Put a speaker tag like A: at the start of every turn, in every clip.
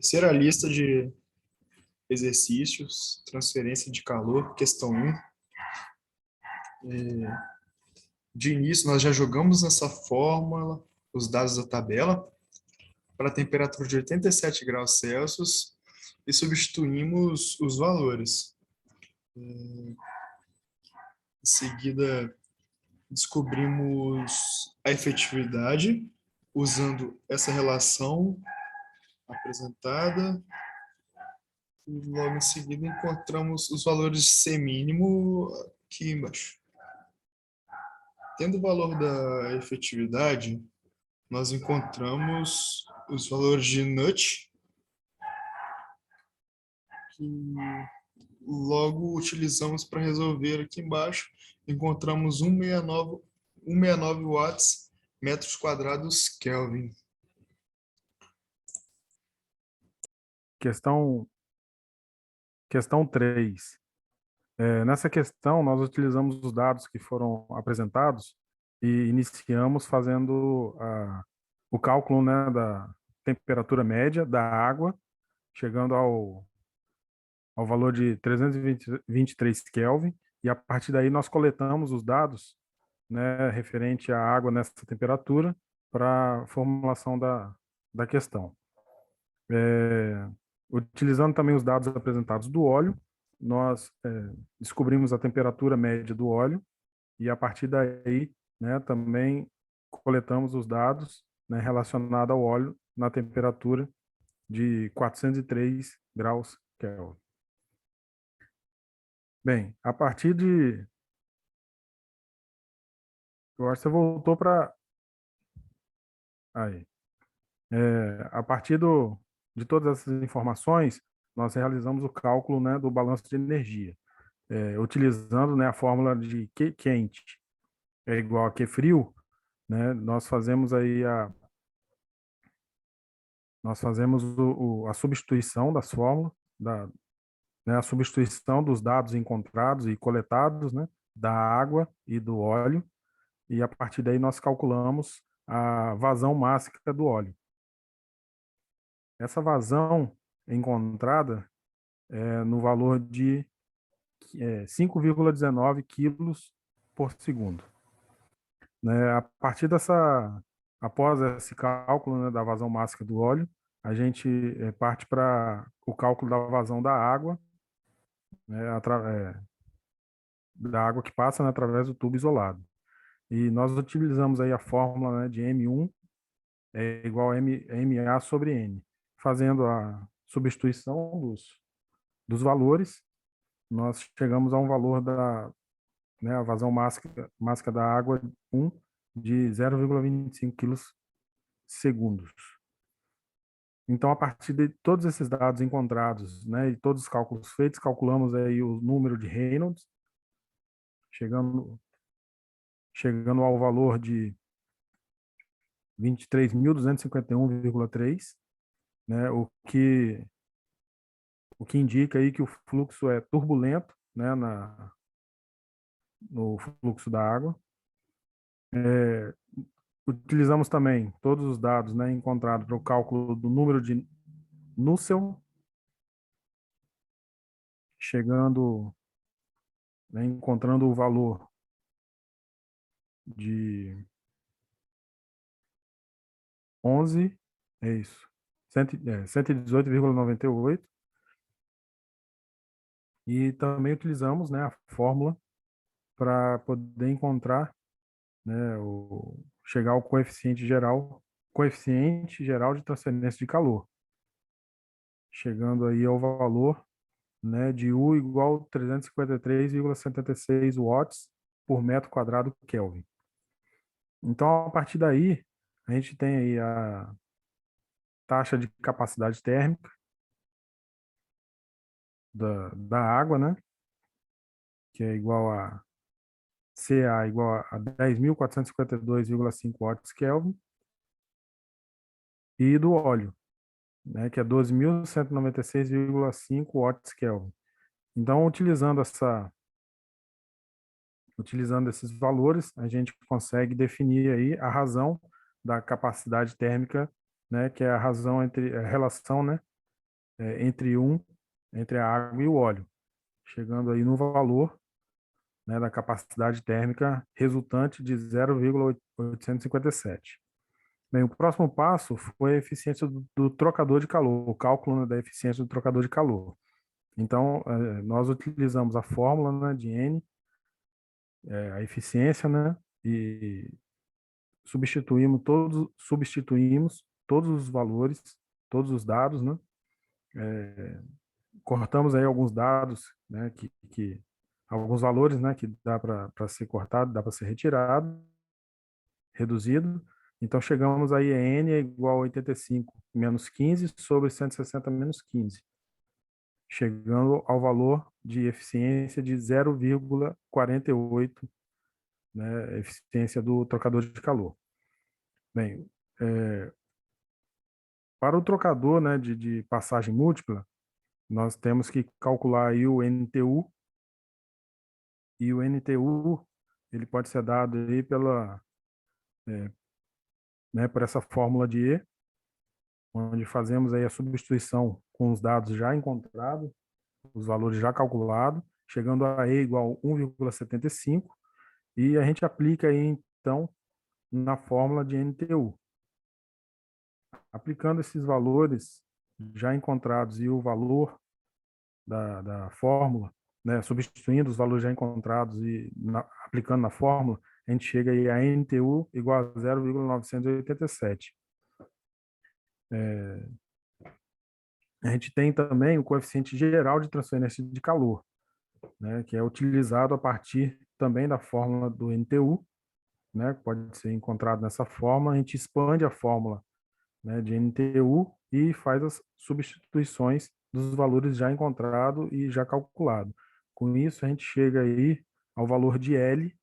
A: Terceira lista de exercícios, transferência de calor, questão 1. De início, nós já jogamos nessa fórmula os dados da tabela para a temperatura de 87 graus Celsius e substituímos os valores. Em seguida, descobrimos a efetividade usando essa relação apresentada. E logo em seguida encontramos os valores de C mínimo aqui embaixo. Tendo o valor da efetividade, nós encontramos os valores de NUT, que logo utilizamos para resolver aqui embaixo. Encontramos 169 watts, metros quadrados Kelvin.
B: Questão 3. Nessa questão, nós utilizamos os dados que foram apresentados e iniciamos fazendo o cálculo, né, da temperatura média da água, chegando ao valor de 323 Kelvin, e a partir daí nós coletamos os dados, né, referente à água nessa temperatura para a formulação da questão. Utilizando também os dados apresentados do óleo, nós descobrimos a temperatura média do óleo e a partir daí, né, também coletamos os dados, né, relacionados ao óleo na temperatura de 403 graus Kelvin. Bem, a partir de... Eu acho que você voltou para... Aí. A partir de todas essas informações, nós realizamos o cálculo, né, do balanço de energia. Utilizando, né, a fórmula de Q quente é igual a Q frio, né, nós fazemos aí a substituição das fórmulas, né, a substituição dos dados encontrados e coletados, né, da água e do óleo, e a partir daí nós calculamos a vazão máxima do óleo. Essa vazão encontrada é no valor de 5,19 quilos por segundo. Né, após esse cálculo, né, da vazão máxima do óleo, a gente parte para o cálculo da vazão da água, né, da água que passa, né, através do tubo isolado. E nós utilizamos aí a fórmula, né, de M1 é igual a MA sobre N. Fazendo a substituição dos valores, nós chegamos a um valor né, a vazão máxima da água 1 de 0,25 quilos segundos. Então, a partir de todos esses dados encontrados, né, e todos os cálculos feitos, calculamos aí o número de Reynolds, chegando ao valor de 23.251,3, né, o que indica aí que o fluxo é turbulento, né, no fluxo da água. Utilizamos também todos os dados, né, encontrados para o cálculo do número de Nusselt, chegando, né, encontrando o valor de 11, é isso, 118,98. E também utilizamos, né, a fórmula para poder encontrar, né, chegar ao coeficiente geral de transferência de calor, chegando aí ao valor, né, de U igual a 353,76 watts por metro quadrado Kelvin. Então, a partir daí, a gente tem aí a taxa de capacidade térmica da água, né, que é igual a CA igual a 10.452,5 watts Kelvin, e do óleo, né, que é 12.196,5 watts Kelvin. Então, utilizando esses valores, a gente consegue definir aí a razão da capacidade térmica, né, que é a relação, né, entre a água e o óleo, chegando aí no valor, né, da capacidade térmica resultante de 0,857. Bem, o próximo passo foi a eficiência do trocador de calor, o cálculo, né, da eficiência do trocador de calor. Então, nós utilizamos a fórmula, né, de N, a eficiência, né, e substituímos todos os valores, todos os dados, né, cortamos aí alguns dados, né, alguns valores, né, que dá para ser cortado, dá para ser retirado, reduzido. Então, chegamos aí a N é igual a 85 menos 15 sobre 160 menos 15, chegando ao valor de eficiência de 0,48, né, eficiência do trocador de calor. Bem, para o trocador, né, de passagem múltipla, nós temos que calcular aí o NTU, e o NTU ele pode ser dado aí né, por essa fórmula de E, onde fazemos aí a substituição com os dados já encontrados, os valores já calculados, chegando a E igual a 1,75, e a gente aplica aí, então, na fórmula de NTU. Aplicando esses valores já encontrados e o valor da fórmula, né, substituindo os valores já encontrados e aplicando na fórmula, a gente chega aí a NTU igual a 0,987. A gente tem também o coeficiente geral de transferência de calor, né, que é utilizado a partir também da fórmula do NTU, né, pode ser encontrado nessa fórmula. A gente expande a fórmula, né, de NTU e faz as substituições dos valores já encontrados e já calculado. Com isso, a gente chega aí ao valor de L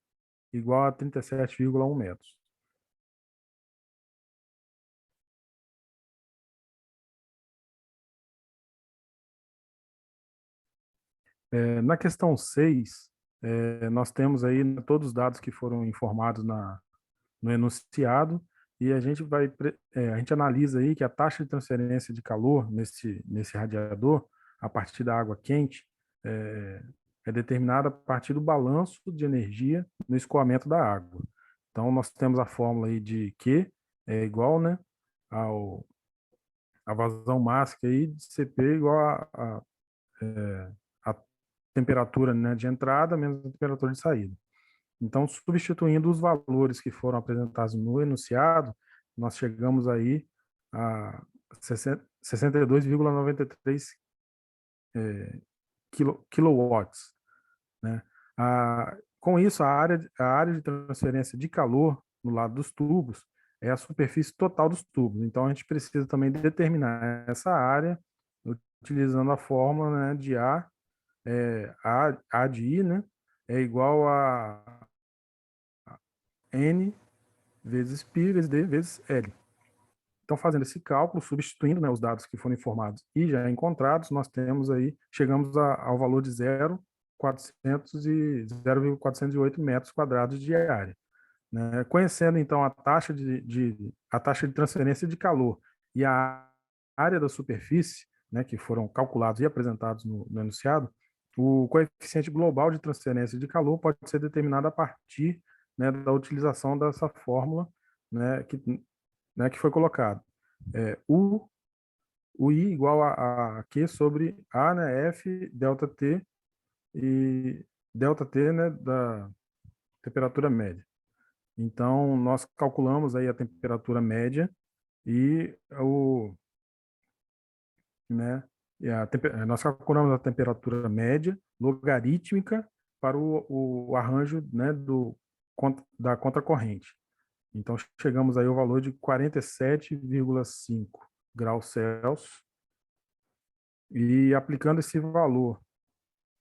B: igual a 37,1 metros. Na questão 6, nós temos aí todos os dados que foram informados no enunciado, e a gente analisa aí que a taxa de transferência de calor nesse radiador, a partir da água quente, é, é determinada a partir do balanço de energia no escoamento da água. Então, nós temos a fórmula aí de Q é igual, né, a vazão máxima aí de CP igual a temperatura, né, de entrada menos a temperatura de saída. Então, substituindo os valores que foram apresentados no enunciado, nós chegamos aí a 62,93 quilowatts, né? Com isso, a área de transferência de calor no lado dos tubos é a superfície total dos tubos. Então, a gente precisa também determinar essa área utilizando a fórmula, né, de A de I, né, é igual a N vezes π vezes D vezes L. Então, fazendo esse cálculo, substituindo, né, os dados que foram informados e já encontrados, nós temos aí, chegamos ao valor de 0,408 metros quadrados de área. Né? Conhecendo, então, a taxa de transferência de calor e a área da superfície, né, que foram calculados e apresentados no enunciado, o coeficiente global de transferência de calor pode ser determinado a partir, né, da utilização dessa fórmula, né, que foi colocado. O I igual a Q sobre A, né, F delta T, e delta T, né, da temperatura média. Então, nós calculamos aí a temperatura média e né, nós calculamos a temperatura média logarítmica para o arranjo, né, da contracorrente. Então, chegamos aí ao valor de 47,5 graus Celsius, e aplicando esse valor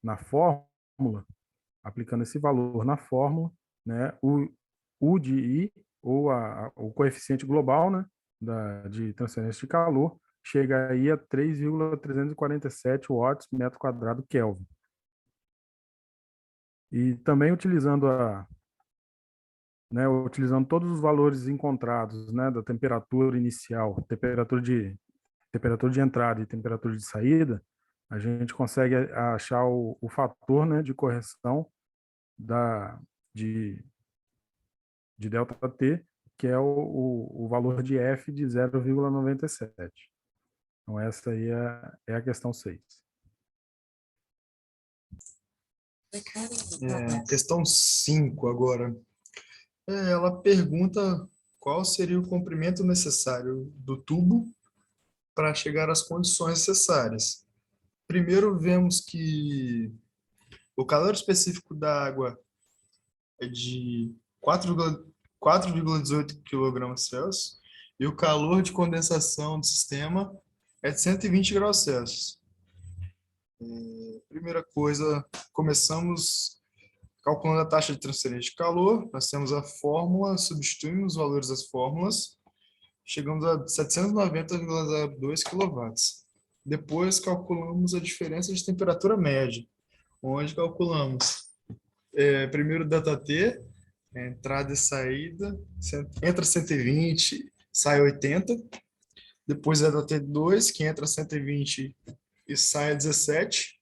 B: na fórmula, né, o U de I, ou o coeficiente global, né, de transferência de calor, chega aí a 3,347 watts metro quadrado Kelvin. E também utilizando todos os valores encontrados, né, da temperatura inicial, temperatura de temperatura de entrada e temperatura de saída, a gente consegue achar o fator, né, de correção da, de, de ΔT, que é o valor de F de 0,97. Então, essa aí é a questão 6.
A: Questão 5 agora. Ela pergunta qual seria o comprimento necessário do tubo para chegar às condições necessárias. Primeiro, vemos que o calor específico da água é de 4,18 kg/C e o calor de condensação do sistema é de 120 graus Celsius. Primeira coisa, começamos calculando a taxa de transferência de calor. Nós temos a fórmula, substituímos os valores das fórmulas, chegamos a 790,02 kW. Depois calculamos a diferença de temperatura média, onde calculamos primeiro ΔT, entrada e saída, entra 120, sai 80. Depois é ΔT2, que entra 120 e sai 17.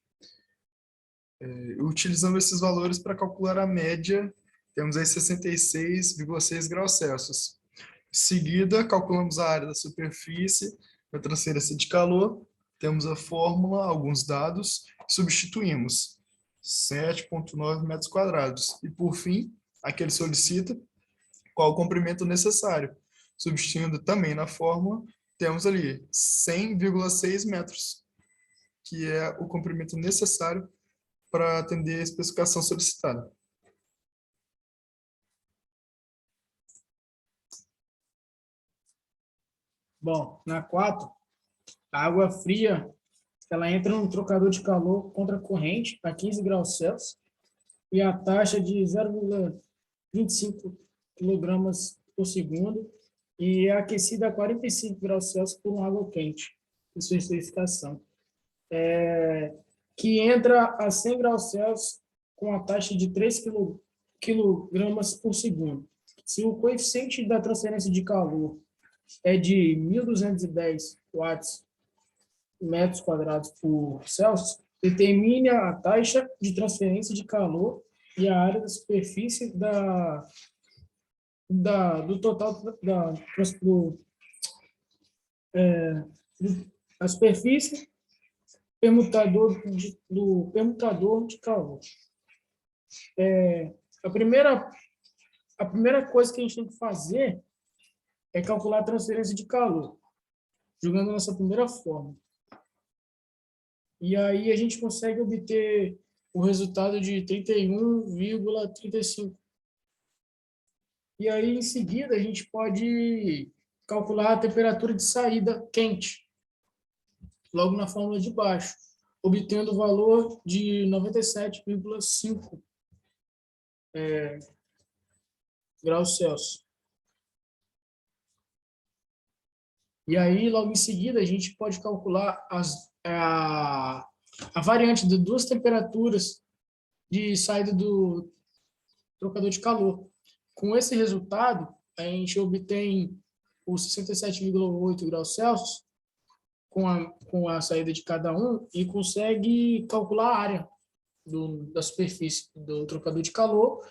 A: Utilizando esses valores para calcular a média, temos aí 66,6 graus Celsius. Em seguida, calculamos a área da superfície, a transferência de calor, temos a fórmula, alguns dados, substituímos 7,9 metros quadrados. E, por fim, aqui ele solicita qual o comprimento necessário. Substituindo também na fórmula, temos ali 100,6 metros, que é o comprimento necessário para atender a especificação solicitada.
C: Bom, na 4, a água fria, ela entra no trocador de calor contra a corrente a 15 graus Celsius e a taxa de 0,25 kg por segundo e é aquecida a 45 graus Celsius por uma água quente, em sua esterificação, que entra a 100 graus Celsius com a taxa de 3 kg por segundo. Se o coeficiente da transferência de calor é de 1.210 watts metros quadrados por Celsius, determine a taxa de transferência de calor e a área da superfície do total a superfície do permutador de calor. A primeira coisa que a gente tem que fazer é calcular a transferência de calor, jogando nessa primeira forma. E aí a gente consegue obter o resultado de 31,35. E aí, em seguida, a gente pode calcular a temperatura de saída quente, logo na fórmula de baixo, obtendo o valor de 97,5 graus Celsius. E aí, logo em seguida, a gente pode calcular a variante de duas temperaturas de saída do trocador de calor. Com esse resultado, a gente obtém os 67,8 graus Celsius com a saída de cada um e consegue calcular a área da superfície do trocador de calor,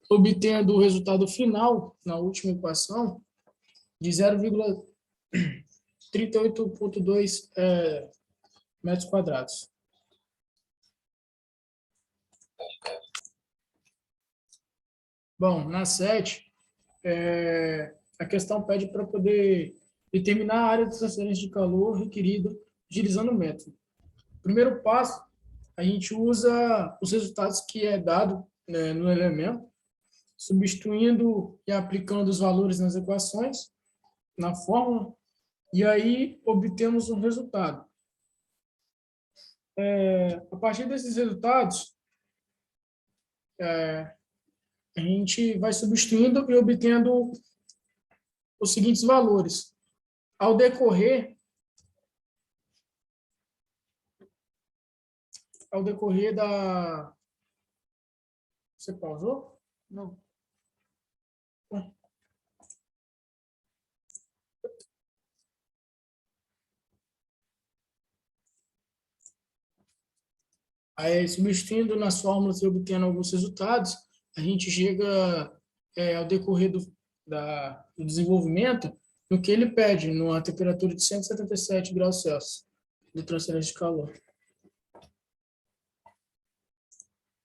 C: obtendo o resultado final, na última equação, de 0,38,2 metros quadrados. Bom, na 7, a questão pede para poder determinar a área de transferência de calor requerida utilizando o método. Primeiro passo, a gente usa os resultados que é dado, né, no elemento, substituindo e aplicando os valores nas equações, na fórmula, e aí obtemos um resultado. A partir desses resultados, a gente vai substituindo e obtendo os seguintes valores. Ao decorrer da... Você pausou? Não. Aí, substituindo nas fórmulas e obtendo alguns resultados, a gente chega ao decorrer do desenvolvimento no que ele pede, numa temperatura de 177 graus Celsius de transferência de calor.